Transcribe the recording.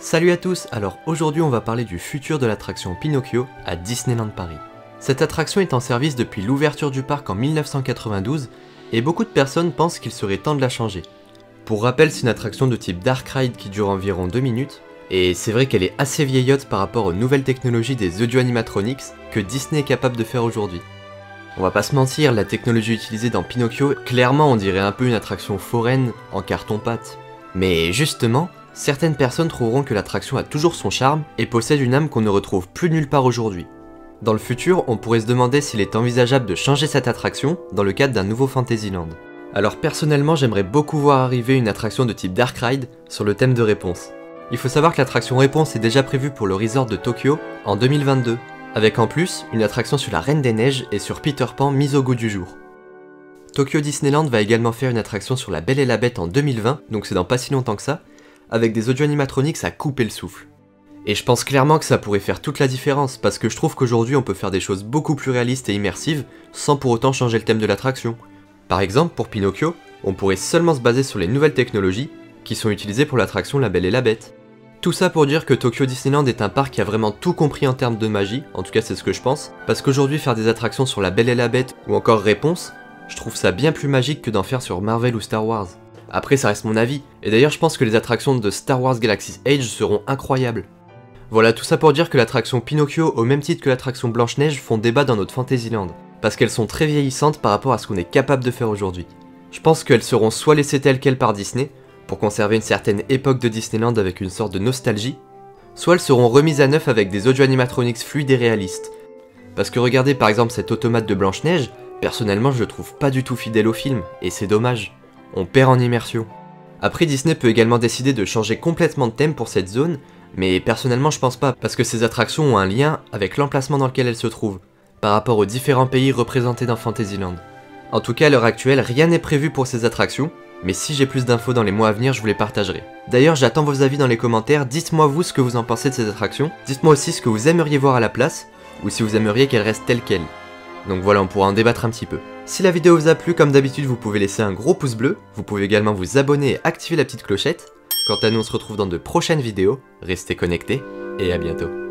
Salut à tous, alors aujourd'hui on va parler du futur de l'attraction Pinocchio à Disneyland Paris. Cette attraction est en service depuis l'ouverture du parc en 1992 et beaucoup de personnes pensent qu'il serait temps de la changer. Pour rappel, c'est une attraction de type Dark Ride qui dure environ 2 minutes, et c'est vrai qu'elle est assez vieillotte par rapport aux nouvelles technologies des audio animatronics que Disney est capable de faire aujourd'hui. On va pas se mentir, la technologie utilisée dans Pinocchio, clairement on dirait un peu une attraction foraine en carton-pâte. Mais justement, certaines personnes trouveront que l'attraction a toujours son charme et possède une âme qu'on ne retrouve plus nulle part aujourd'hui. Dans le futur, on pourrait se demander s'il est envisageable de changer cette attraction dans le cadre d'un nouveau Fantasyland. Alors personnellement, j'aimerais beaucoup voir arriver une attraction de type Dark Ride sur le thème de Réponse. Il faut savoir que l'attraction Réponse est déjà prévue pour le resort de Tokyo en 2022, avec en plus une attraction sur la Reine des Neiges et sur Peter Pan mise au goût du jour. Tokyo Disneyland va également faire une attraction sur la Belle et la Bête en 2020, donc c'est dans pas si longtemps que ça, avec des audio animatronics à couper le souffle. Et je pense clairement que ça pourrait faire toute la différence, parce que je trouve qu'aujourd'hui on peut faire des choses beaucoup plus réalistes et immersives, sans pour autant changer le thème de l'attraction. Par exemple, pour Pinocchio, on pourrait seulement se baser sur les nouvelles technologies qui sont utilisées pour l'attraction La Belle et la Bête. Tout ça pour dire que Tokyo Disneyland est un parc qui a vraiment tout compris en termes de magie, en tout cas c'est ce que je pense, parce qu'aujourd'hui faire des attractions sur La Belle et la Bête ou encore Réponse, je trouve ça bien plus magique que d'en faire sur Marvel ou Star Wars. Après ça reste mon avis, et d'ailleurs je pense que les attractions de Star Wars Galaxy's Edge seront incroyables. Voilà, tout ça pour dire que l'attraction Pinocchio, au même titre que l'attraction Blanche-Neige, font débat dans notre Fantasyland, parce qu'elles sont très vieillissantes par rapport à ce qu'on est capable de faire aujourd'hui. Je pense qu'elles seront soit laissées telles quelles par Disney, pour conserver une certaine époque de Disneyland avec une sorte de nostalgie, soit elles seront remises à neuf avec des audio animatronics fluides et réalistes. Parce que regardez par exemple cet automate de Blanche-Neige, personnellement je le trouve pas du tout fidèle au film, et c'est dommage. On perd en immersion. Après Disney peut également décider de changer complètement de thème pour cette zone, mais personnellement je pense pas, parce que ces attractions ont un lien avec l'emplacement dans lequel elles se trouvent, par rapport aux différents pays représentés dans Fantasyland. En tout cas à l'heure actuelle, rien n'est prévu pour ces attractions, mais si j'ai plus d'infos dans les mois à venir, je vous les partagerai. D'ailleurs j'attends vos avis dans les commentaires, dites-moi vous ce que vous en pensez de ces attractions, dites-moi aussi ce que vous aimeriez voir à la place, ou si vous aimeriez qu'elles restent telles quelles. Donc voilà, on pourra en débattre un petit peu. Si la vidéo vous a plu, comme d'habitude, vous pouvez laisser un gros pouce bleu, vous pouvez également vous abonner et activer la petite clochette. Quant à nous, on se retrouve dans de prochaines vidéos, restez connectés, et à bientôt.